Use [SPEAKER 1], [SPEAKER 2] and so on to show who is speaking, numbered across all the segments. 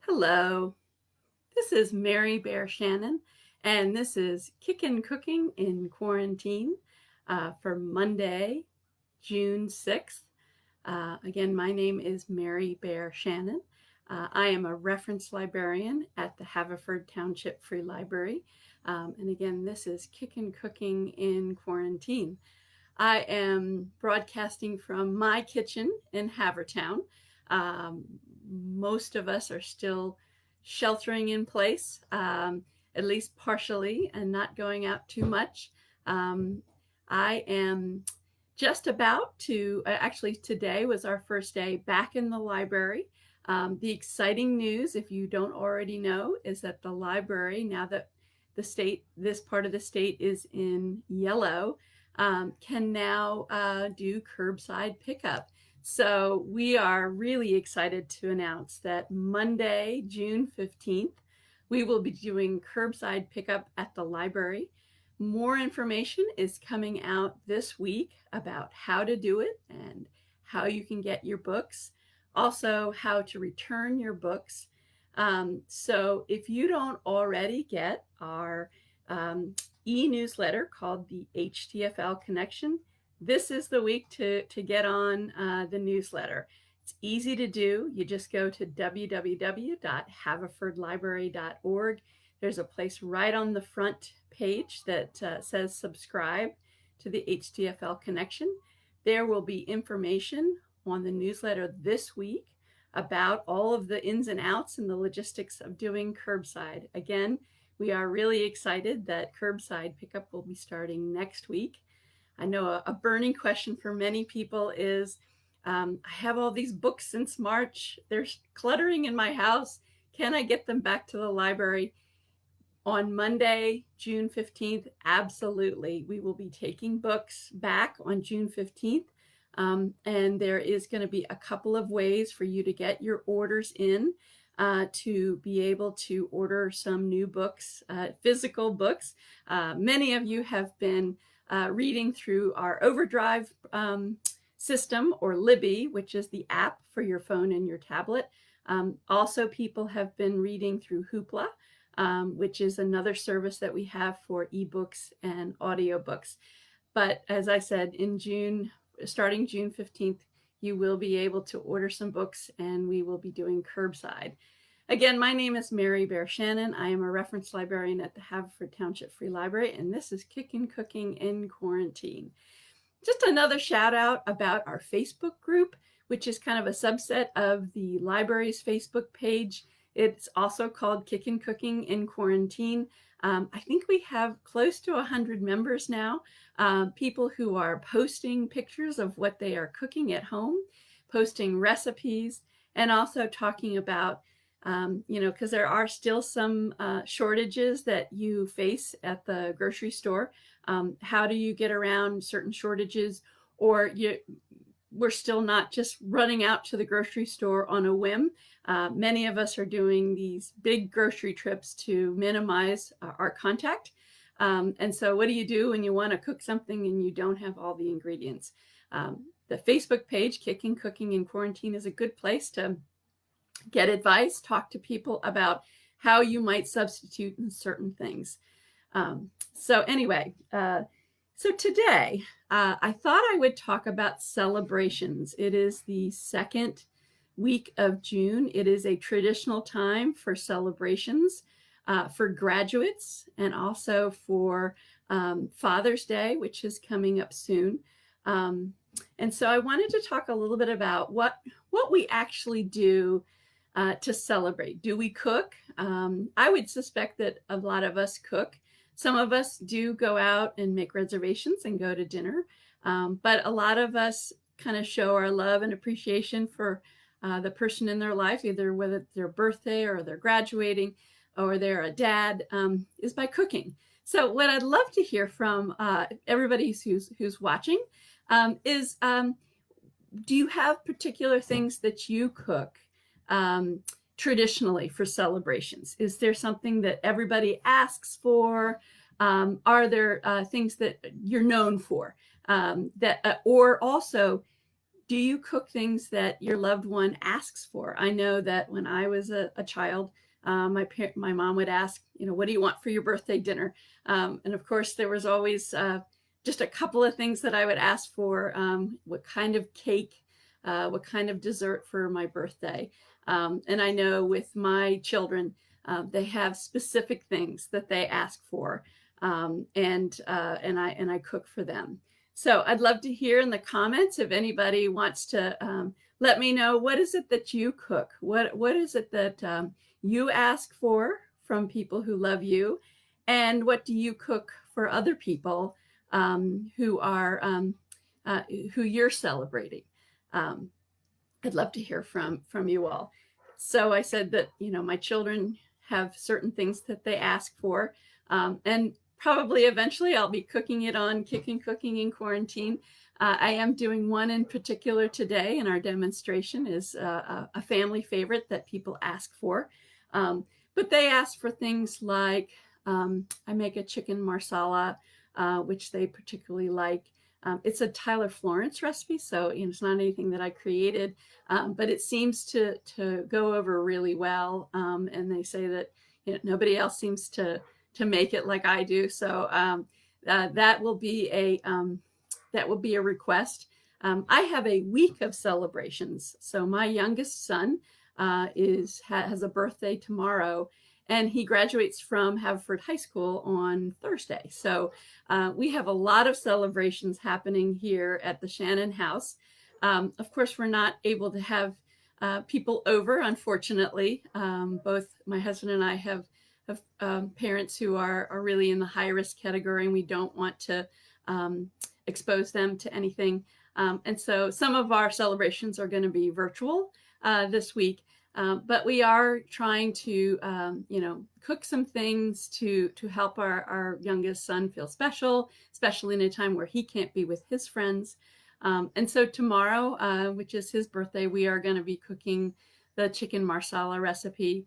[SPEAKER 1] Hello, this is Mary Bear Shannon, and this is Kickin' Cooking in Quarantine for Monday, June 6th. Again, my name is Mary Bear Shannon. I am a reference librarian at the Haverford Township Free Library. And again, this is Kickin' Cooking in Quarantine. I am broadcasting from my kitchen in Havertown. Most of us are still sheltering in place, at least partially, and not going out too much. I am just about to, actually, today was our first day back in the library. The exciting news, if you don't already know, is that the library, now that this part of the state is in yellow, can now do curbside pickup. So we are really excited to announce that Monday, June 15th, we will be doing curbside pickup at the library. More information is coming out this week about how to do it and how you can get your books, also how to return your books. So if you don't already get our e-newsletter called the HTFL Connection, this is the week to get on the newsletter. It's easy to do. You just go to www.haverfordlibrary.org. There's a place right on the front page that says subscribe to the HTFL Connection. There will be information on the newsletter this week about all of the ins and outs and the logistics of doing curbside. Again, we are really excited that curbside pickup will be starting next week. I know a burning question for many people is, I have all these books since March. They're cluttering in my house. Can I get them back to the library? On Monday, June 15th, absolutely. We will be taking books back on June 15th. And there is going to be a couple of ways for you to get your orders in to be able to order some new books, physical books. Many of you have been reading through our Overdrive system, or Libby, which is the app for your phone and your tablet. Also, people have been reading through Hoopla, which is another service that we have for ebooks and audiobooks. But as I said, in June, starting June 15th, you will be able to order some books, and we will be doing curbside. Again, my name is Mary Bear Shannon. I am a reference librarian at the Haverford Township Free Library, and this is Kickin' Cooking in Quarantine. Just another shout out about our Facebook group, which is kind of a subset of the library's Facebook page. It's also called Kickin' Cooking in Quarantine. I think we have close to 100 members now, people who are posting pictures of what they are cooking at home, posting recipes, and also talking about, because there are still some shortages that you face at the grocery store. How do you get around certain shortages? Or we're still not just running out to the grocery store on a whim. Many of us are doing these big grocery trips to minimize our contact. And so what do you do when you want to cook something and you don't have all the ingredients? The Facebook page, Kickin' Cooking in Quarantine, is a good place to get advice, talk to people about how you might substitute in certain things. So today, I thought I would talk about celebrations. It is the second week of June. It is a traditional time for celebrations for graduates, and also for Father's Day, which is coming up soon. And so I wanted to talk a little bit about what we actually do to celebrate. Do we cook? I would suspect that a lot of us cook. Some of us do go out and make reservations and go to dinner, but a lot of us kind of show our love and appreciation for the person in their life, either whether it's their birthday or they're graduating or they're a dad, is by cooking. So what I'd love to hear from everybody who's watching is, do you have particular things that you cook traditionally for celebrations? Is there something that everybody asks for? Are there things that you're known for? Or also, do you cook things that your loved one asks for? I know that when I was a child, my mom would ask, what do you want for your birthday dinner? And of course, there was always just a couple of things that I would ask for. What kind of cake, what kind of dessert for my birthday? And I know with my children, they have specific things that they ask for, and I cook for them. So I'd love to hear in the comments if anybody wants to let me know, what is it that you cook? What is it that you ask for from people who love you? And what do you cook for other people who you're celebrating? I'd love to hear from you all. So I said that, my children have certain things that they ask for, and probably eventually I'll be cooking it on Cooking in Quarantine. I am doing one in particular today, and our demonstration is a family favorite that people ask for. But they ask for things like, I make a chicken Marsala, which they particularly like. It's a Tyler Florence recipe, so it's not anything that I created, but it seems to go over really well. And they say that nobody else seems to make it like I do. So that will be a request. I have a week of celebrations. So my youngest son has a birthday tomorrow, and he graduates from Haverford High School on Thursday. So we have a lot of celebrations happening here at the Shannon house. Of course, we're not able to have people over, unfortunately. Both my husband and I have parents who are really in the high risk category, and we don't want to expose them to anything. And so some of our celebrations are going to be virtual this week. But we are trying to, cook some things to help our youngest son feel special, especially in a time where he can't be with his friends. And so tomorrow, which is his birthday, we are going to be cooking the chicken Marsala recipe.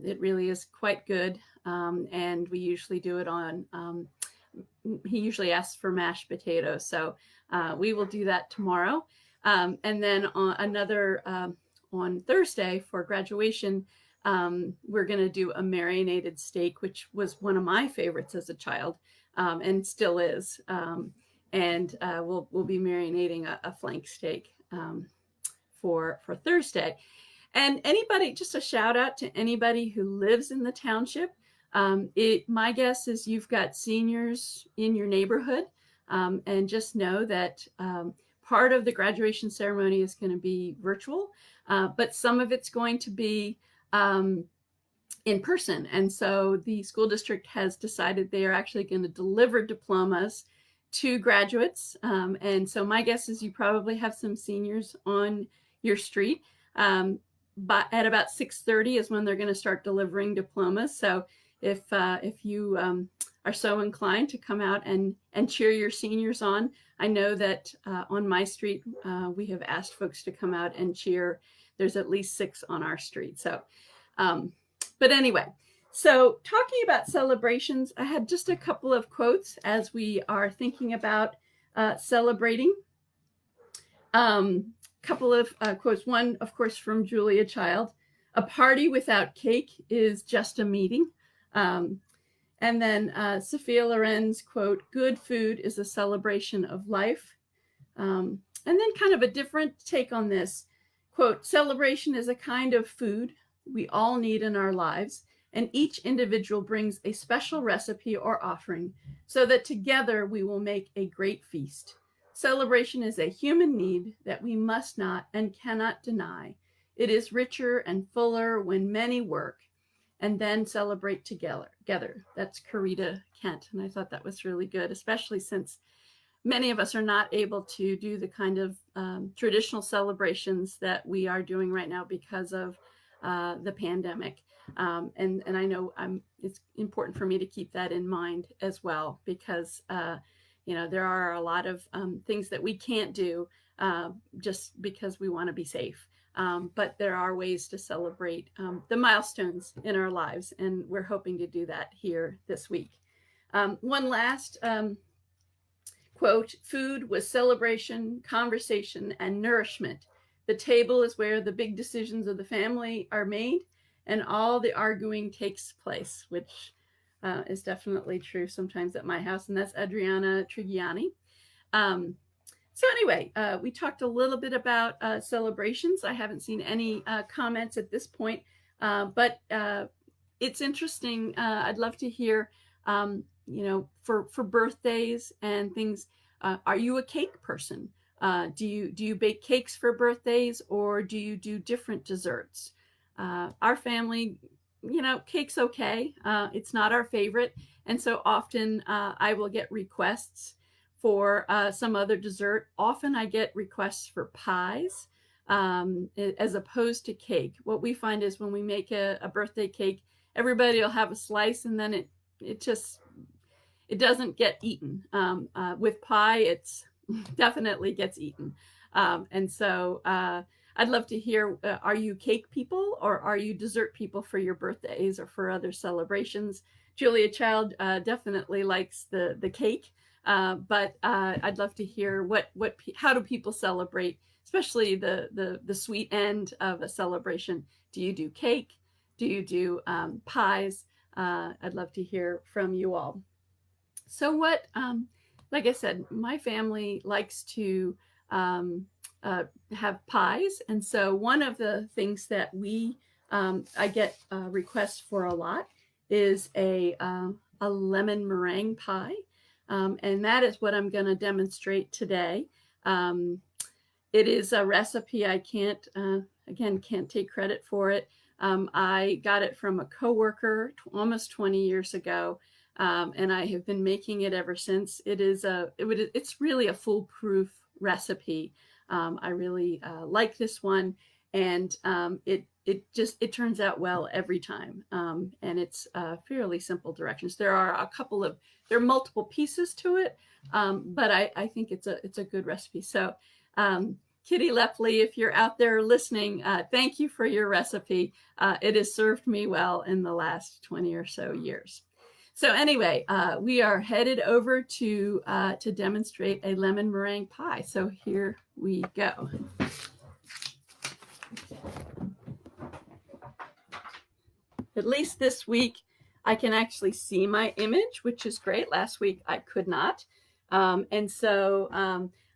[SPEAKER 1] It really is quite good. And we usually do it on, he usually asks for mashed potatoes. So we will do that tomorrow. And then on Thursday for graduation, we're going to do a marinated steak, which was one of my favorites as a child, and still is. And we'll be marinating a flank steak for Thursday. And just a shout out to anybody who lives in the township. My guess is you've got seniors in your neighborhood, and just know that part of the graduation ceremony is going to be virtual, but some of it's going to be in person. And so the school district has decided they are actually going to deliver diplomas to graduates. And so my guess is you probably have some seniors on your street. But at about 6:30 is when they're going to start delivering diplomas. So if you are so inclined to come out and cheer your seniors on, I know that on my street, we have asked folks to come out and cheer. There's at least 6 on our street. So, but anyway, so talking about celebrations, I had just a couple of quotes as we are thinking about celebrating. Couple of quotes. One, of course, from Julia Child: "A party without cake is just a meeting." And then Sophia Loren's quote: "Good food is a celebration of life." And then kind of a different take on this quote: "Celebration is a kind of food we all need in our lives, and each individual brings a special recipe or offering so that together we will make a great feast. Celebration is a human need that we must not and cannot deny. It is richer and fuller when many work and then celebrate together." That's Corita Kent. And I thought that was really good, especially since many of us are not able to do the kind of traditional celebrations that we are doing right now because of the pandemic. And I know it's important for me to keep that in mind as well, because there are a lot of things that we can't do just because we want to be safe. But there are ways to celebrate the milestones in our lives, and we're hoping to do that here this week. One last Quote, food was celebration, conversation, and nourishment. The table is where the big decisions of the family are made and all the arguing takes place, which is definitely true sometimes at my house. And that's Adriana Trigiani. So anyway, we talked a little bit about celebrations. I haven't seen any comments at this point, but it's interesting. I'd love to hear, for birthdays and things. Are you a cake person? Do you bake cakes for birthdays, or do you do different desserts? Our family, cake's okay. It's not our favorite, and so often I will get requests for some other dessert. Often I get requests for pies as opposed to cake. What we find is when we make a birthday cake, everybody will have a slice and then it doesn't get eaten. With pie, it's definitely gets eaten. And so I'd love to hear, are you cake people or are you dessert people for your birthdays or for other celebrations? Julia Child definitely likes the cake. But I'd love to hear how do people celebrate, especially the sweet end of a celebration. Do you do cake? Do you do pies? I'd love to hear from you all. So like I said, my family likes to have pies. And so one of the things that I get requests for a lot is a lemon meringue pie. And that is what I'm going to demonstrate today. It is a recipe. I can't take credit for it. I got it from a coworker almost 20 years ago, and I have been making it ever since. It's really a foolproof recipe. I really like this one, and it turns out well every time. And it's fairly simple directions. There are multiple pieces to it, but I think it's a good recipe. So Kitty Lepley, if you're out there listening, thank you for your recipe. It has served me well in the last 20 or so years. So anyway, we are headed over to demonstrate a lemon meringue pie. So here we go. At least this week, I can actually see my image, which is great. Last week, I could not. And so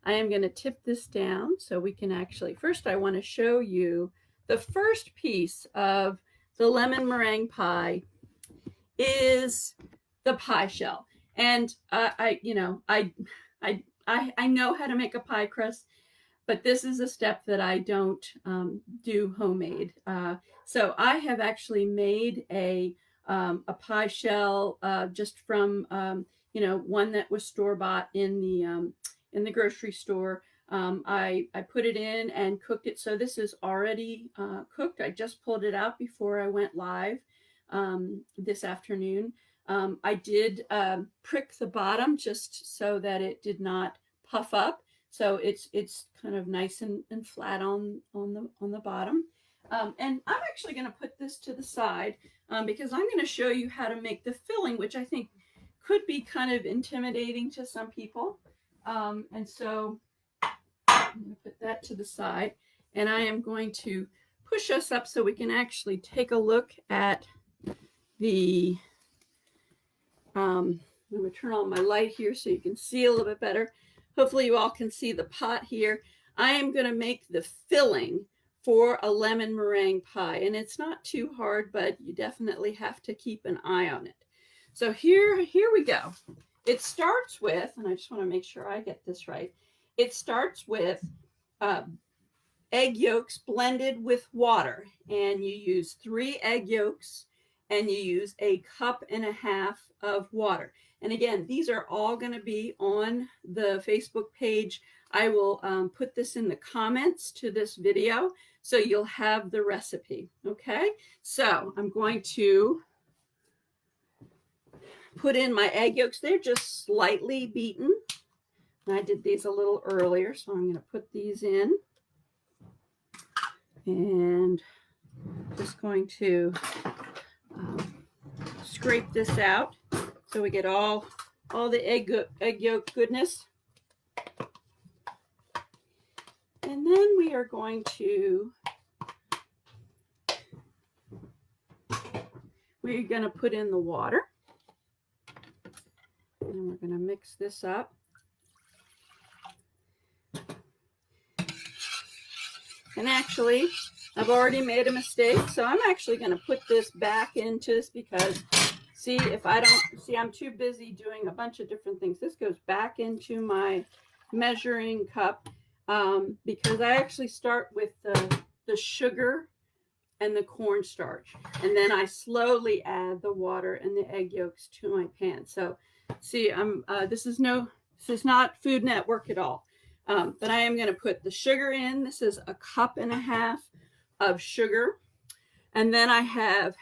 [SPEAKER 1] I am going to tip this down so we can actually, first I want to show you the first piece of the lemon meringue pie is the pie shell. And I know how to make a pie crust, but this is a step that I don't do homemade. So I have actually made a pie shell just from one that was store-bought in the grocery store. I put it in and cooked it. So this is already cooked. I just pulled it out before I went live this afternoon. I did prick the bottom just so that it did not puff up. So it's kind of nice and flat on the bottom. And I'm actually going to put this to the side because I'm going to show you how to make the filling, which I think could be kind of intimidating to some people. And so I'm going to put that to the side, and I am going to push us up so we can actually take a look at the, I'm going to turn on my light here so you can see a little bit better. Hopefully you all can see the pot here. I am going to make the filling for a lemon meringue pie, and it's not too hard, but you definitely have to keep an eye on it. So here we go. It starts with, and I just want to make sure I get this right, it starts with egg yolks blended with water, and you use 3 egg yolks and you use 1.5 cups of water. And again, these are all going to be on the Facebook page. I will put this in the comments to this video so you'll have the recipe. Okay, so I'm going to put in my egg yolks. They're just slightly beaten. I did these a little earlier, so I'm going to put these in. And just going to scrape this out so we get all the egg yolk goodness. And then we are going to put in the water. And we're going to mix this up. And actually, I've already made a mistake, so I'm actually going to put this back into this because, see, I'm too busy doing a bunch of different things. This goes back into my measuring cup because I actually start with the sugar and the cornstarch, and then I slowly add the water and the egg yolks to my pan. So, see, this is not Food Network at all. But I am going to put the sugar in. This is 1.5 cups of sugar. And then I have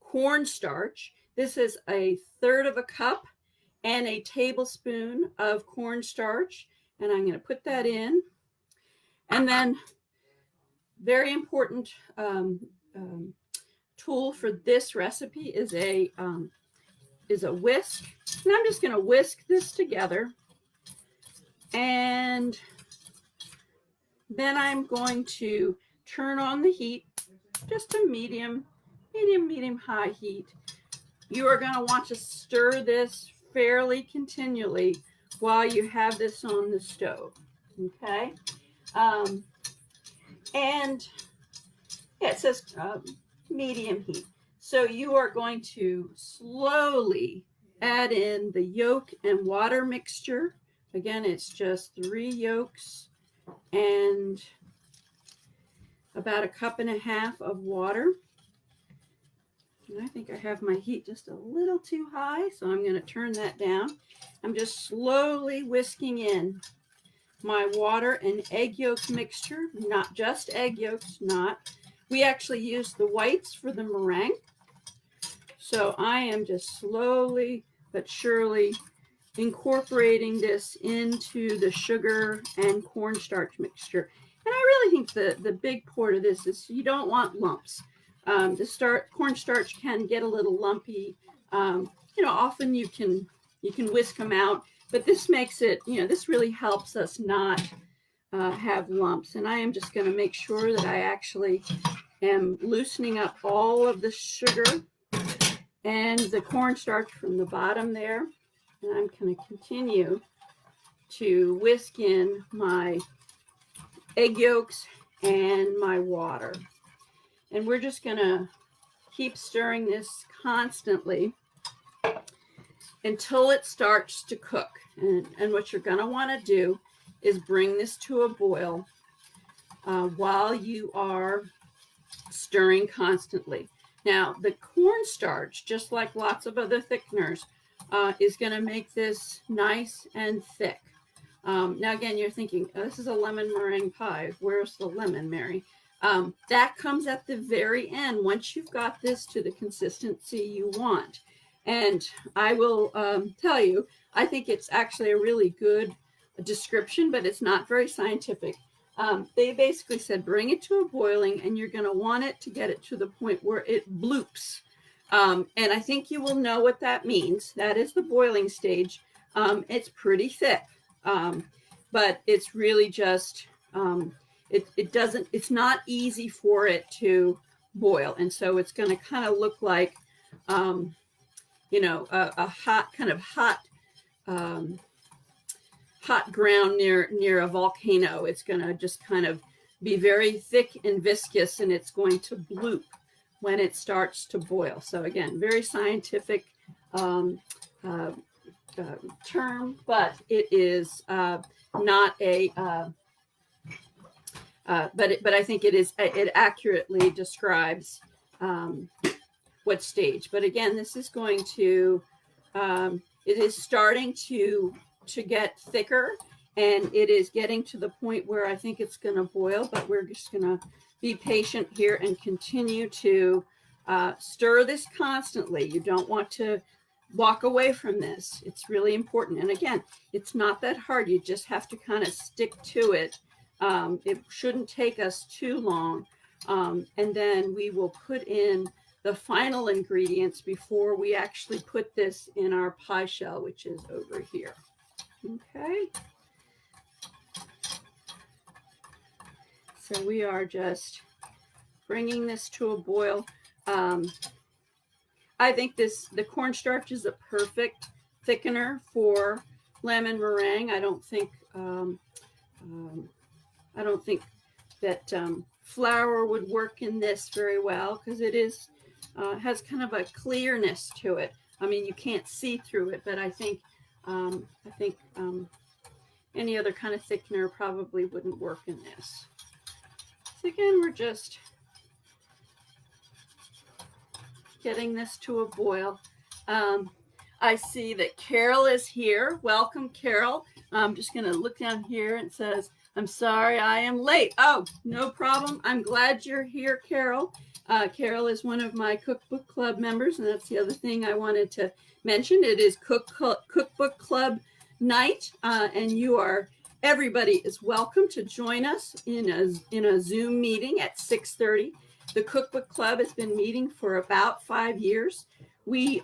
[SPEAKER 1] cornstarch. This is 1/3 cup and a tablespoon of cornstarch. And I'm going to put that in. And then, very important tool for this recipe is a whisk. And I'm just going to whisk this together. And then I'm going to turn on the heat, just to medium high heat. You are going to want to stir this fairly continually while you have this on the stove. Okay? And yeah, it says medium heat. So you are going to slowly add in the yolk and water mixture. Again, it's just 3 yolks and about 1.5 cups of water. And I think I have my heat just a little too high, so I'm going to turn that down. I'm just slowly whisking in my water and egg yolk mixture, not just egg yolks, we actually use the whites for the meringue. So I am just slowly but surely incorporating this into the sugar and cornstarch mixture. And I really think the big part of this is you don't want lumps. Cornstarch can get a little lumpy. Often you can whisk them out, but this makes it, this really helps us not have lumps. And I am just going to make sure that I actually am loosening up all of the sugar and the cornstarch from the bottom there. And I'm going to continue to whisk in my egg yolks and my water. And we're just going to keep stirring this constantly until it starts to cook. And what you're going to want to do is bring this to a boil while you are stirring constantly. Now, the cornstarch, just like lots of other thickeners, is going to make this nice and thick. Now, again, you're thinking, oh, this is a lemon meringue pie. Where's the lemon, Mary? That comes at the very end, once you've got this to the consistency you want. And I will tell you, I think it's actually a really good description, but it's not very scientific. They basically said, bring it to a boiling, and you're going to want it to get it to the point where it bloops. And I think you will know what that means. That is the boiling stage. It's pretty thick, but it's really just, it's not easy for it to boil. And so it's going to kind of look like, a hot ground near a volcano. It's going to just kind of be very thick and viscous, and it's going to bloop when it starts to boil. So again, very scientific term, but it is not a but I think it accurately describes what stage. But again, this is going to it is starting to get thicker, and it is getting to the point where I think it's going to boil, but we're just going to be patient here and continue to stir this constantly. You don't want to walk away from this. It's really important. And again, it's not that hard. You just have to kind of stick to it. It shouldn't take us too long. And then we will put in the final ingredients before we actually put this in our pie shell, which is over here. Okay. So we are just bringing this to a boil. I think the cornstarch is a perfect thickener for lemon meringue. I don't think that flour would work in this very well because it is has kind of a clearness to it. I mean, you can't see through it, but I think any other kind of thickener probably wouldn't work in this. So again, we're just getting this to a boil. I see that Carol is here. Welcome, Carol. I'm just going to look down here and it says, I'm sorry I am late. Oh, no problem. I'm glad you're here, Carol. Carol is one of my cookbook club members, and that's the other thing I wanted to mention. It is cookbook club night, and everybody is welcome to join us in a Zoom meeting at 6:30. The cookbook club has been meeting for about 5 years. We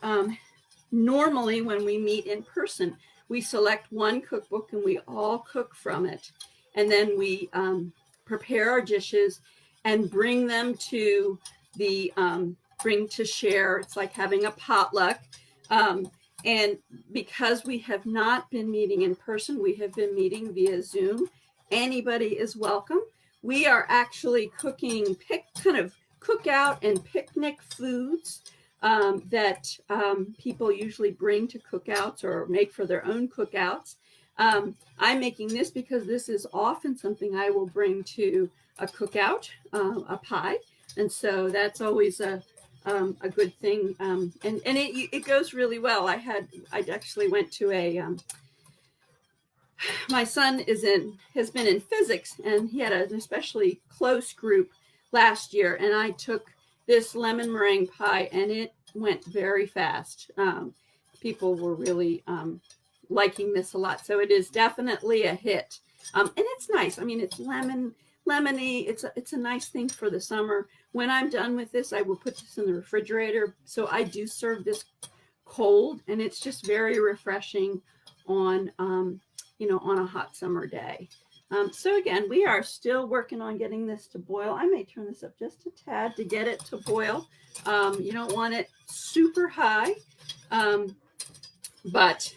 [SPEAKER 1] normally, when we meet in person, we select one cookbook and we all cook from it. And then we prepare our dishes and bring them to share. It's like having a potluck. And because we have not been meeting in person, we have been meeting via Zoom. Anybody is welcome. We are actually cooking kind of cookout and picnic foods that people usually bring to cookouts or make for their own cookouts. I'm making this because this is often something I will bring to a cookout, a pie, and so that's always a good thing. And it goes really well. I actually went to my son has been in physics, and he had an especially close group last year, and I took this lemon meringue pie, and it went very fast. People were really liking this a lot, so it is definitely a hit. And it's nice. I mean, it's lemony. It's a nice thing for the summer. When I'm done with this, I will put this in the refrigerator. So I do serve this cold, and it's just very refreshing on on a hot summer day. So again, we are still working on getting this to boil. I may turn this up just a tad to get it to boil. You don't want it super high, but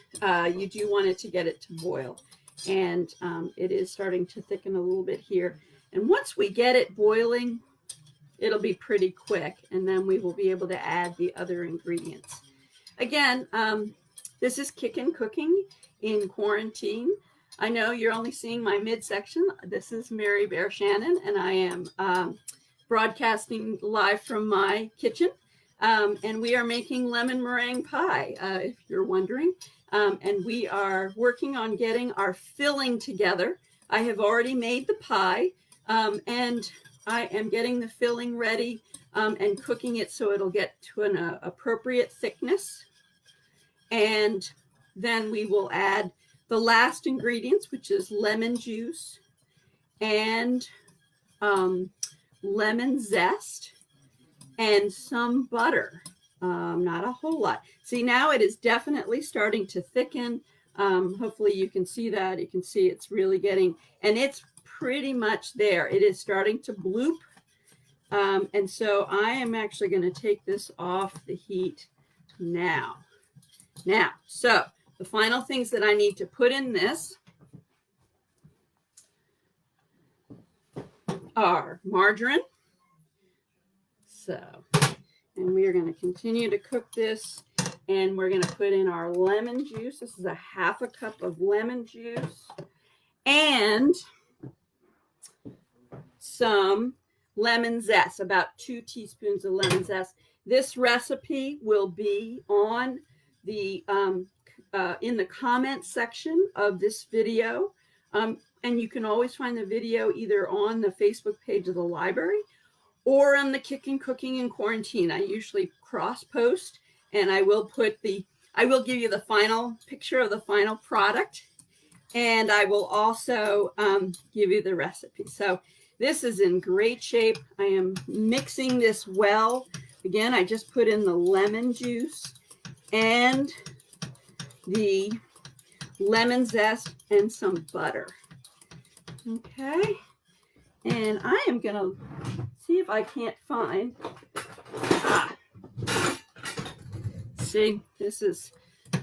[SPEAKER 1] you do want it to get it to boil. And it is starting to thicken a little bit here. And once we get it boiling, it'll be pretty quick, and then we will be able to add the other ingredients. Again, this is Kickin' Cooking in Quarantine. I know you're only seeing my midsection. This is Mary Bear Shannon, and I am broadcasting live from my kitchen. And we are making lemon meringue pie, if you're wondering. And we are working on getting our filling together. I have already made the pie, and I am getting the filling ready and cooking it so it'll get to an appropriate thickness. And then we will add the last ingredients, which is lemon juice and lemon zest and some butter. Not a whole lot. See, now it is definitely starting to thicken. Hopefully you can see that. You can see it's really getting, and it's pretty much there. It is starting to bloop. And so I am actually going to take this off the heat now. So the final things that I need to put in this are margarine. And we are going to continue to cook this, and we're going to put in our lemon juice. This is a half a cup of lemon juice and some lemon zest, about 2 teaspoons of lemon zest. This recipe will be on the in the comment section of this video, and you can always find the video either on the Facebook page of the library or on the Kickin' Cooking in Quarantine. I usually cross post, and I will give you the final picture of the final product, and I will also give you the recipe. So this is in great shape. I am mixing this well. Again, I just put in the lemon juice and the lemon zest and some butter. Okay. And I am going to see if I can't find, see, this is,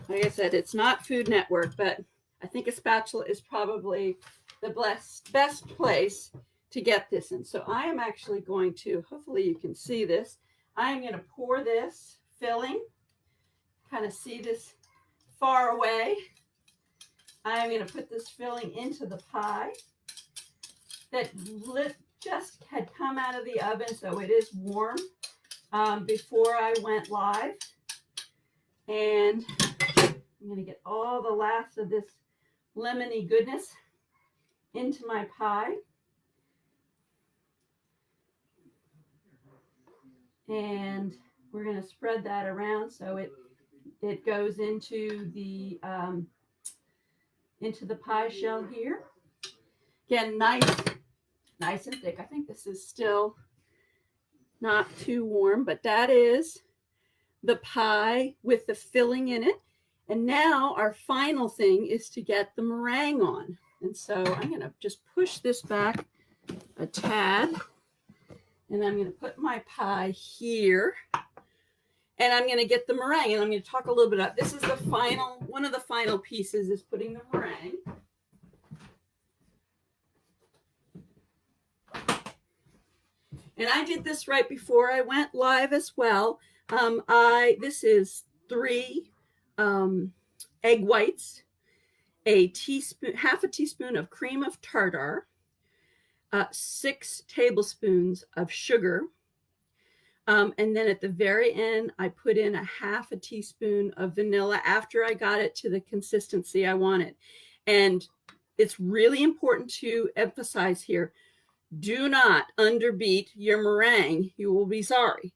[SPEAKER 1] like I said, it's not Food Network, but I think a spatula is probably the best place to get this in. So I am actually going to, hopefully you can see this, I am going to pour this filling, kind of see this far away. I'm going to put this filling into the pie that just had come out of the oven, so it is warm before I went live. And I'm going to get all the last of this lemony goodness into my pie. And we're going to spread that around so it goes into the pie shell here. Again, nice and thick. I think this is still not too warm, but that is the pie with the filling in it. And now our final thing is to get the meringue on. And so I'm going to just push this back a tad. And I'm going to put my pie here. And I'm going to get the meringue. And I'm going to talk a little bit about, this is the final, one of the final pieces is putting the meringue. And I did this right before I went live as well. This is 3 egg whites, half a teaspoon of cream of tartar, 6 tablespoons of sugar. And then at the very end, I put in a half a teaspoon of vanilla after I got it to the consistency I wanted. And it's really important to emphasize here, do not underbeat your meringue. You will be sorry.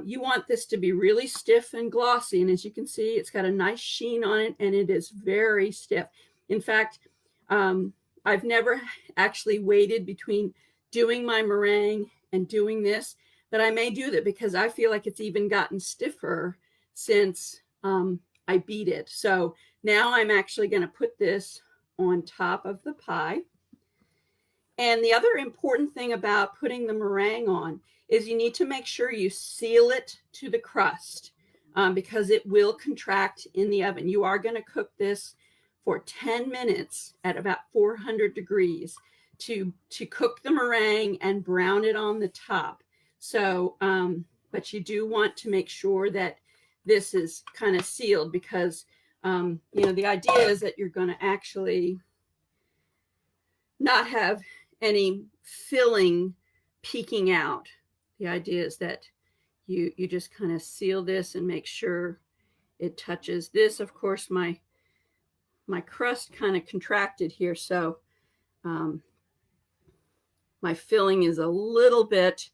[SPEAKER 1] You want this to be really stiff and glossy. And as you can see, it's got a nice sheen on it and it is very stiff. In fact, I've never actually waited between doing my meringue and doing this, but I may do that because I feel like it's even gotten stiffer since I beat it. So now I'm actually going to put this on top of the pie. And the other important thing about putting the meringue on is you need to make sure you seal it to the crust because it will contract in the oven. You are going to cook this for 10 minutes at about 400 degrees to cook the meringue and brown it on the top. So, but you do want to make sure that this is kind of sealed because, you know, the idea is that you're going to actually not have any filling peeking out. The idea is that you just kind of seal this and make sure it touches this. Of course, my crust kind of contracted here, so my filling is a little bit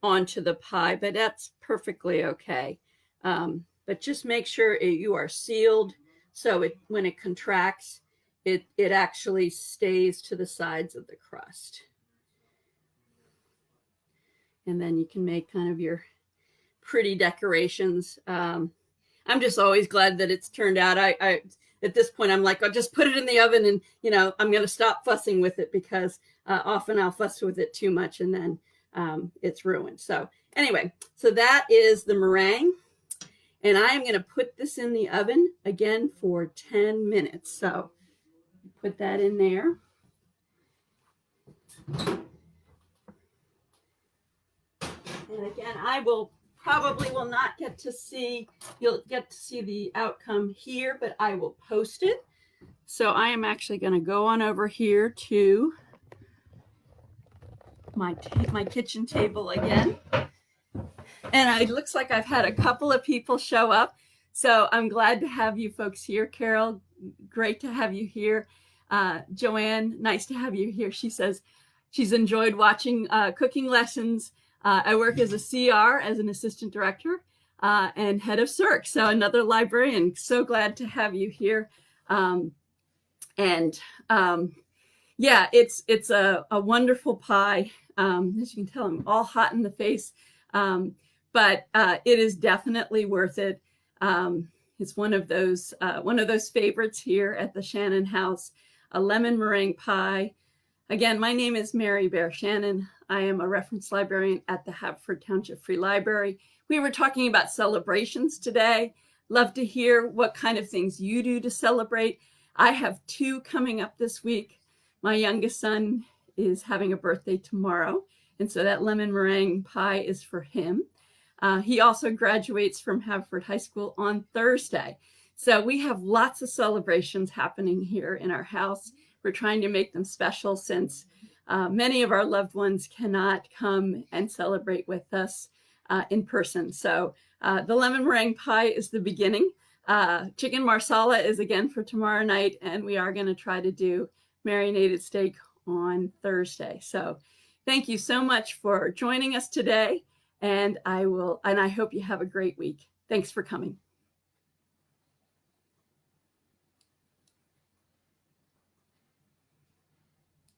[SPEAKER 1] onto the pie, but that's perfectly okay. But just make sure you are sealed so when it contracts, it actually stays to the sides of the crust. And then you can make kind of your pretty decorations. I'm just always glad that it's turned out. I at this point, I'm like, I'll just put it in the oven and, you know, I'm going to stop fussing with it because often I'll fuss with it too much and then it's ruined. So anyway, so that is the meringue. And I am going to put this in the oven again for 10 minutes. So put that in there. And again, I probably will not get to see, you'll get to see the outcome here, but I will post it. So I am actually going to go on over here to my kitchen table again. And it looks like I've had a couple of people show up. So I'm glad to have you folks here. Carol, great to have you here. Joanne, nice to have you here. She says she's enjoyed watching cooking lessons. I work as a CR, as an assistant director, and head of CIRC. So another librarian. So glad to have you here. Yeah, it's a wonderful pie. As you can tell, I'm all hot in the face. But it is definitely worth it. It's one of those favorites here at the Shannon House. A lemon meringue pie Again, my name is Mary Bear Shannon. I am a reference librarian at the Haverford Township Free Library. We were talking about celebrations today. Love to hear what kind of things you do to celebrate. I have 2 coming up this week. My youngest son is having a birthday tomorrow, and so that lemon meringue pie is for him. He also graduates from Haverford High School on Thursday. So we have lots of celebrations happening here in our house. We're trying to make them special since many of our loved ones cannot come and celebrate with us in person. So the lemon meringue pie is the beginning. Chicken Marsala is again for tomorrow night, and we are going to try to do marinated steak on Thursday. So thank you so much for joining us today, and I hope you have a great week. Thanks for coming.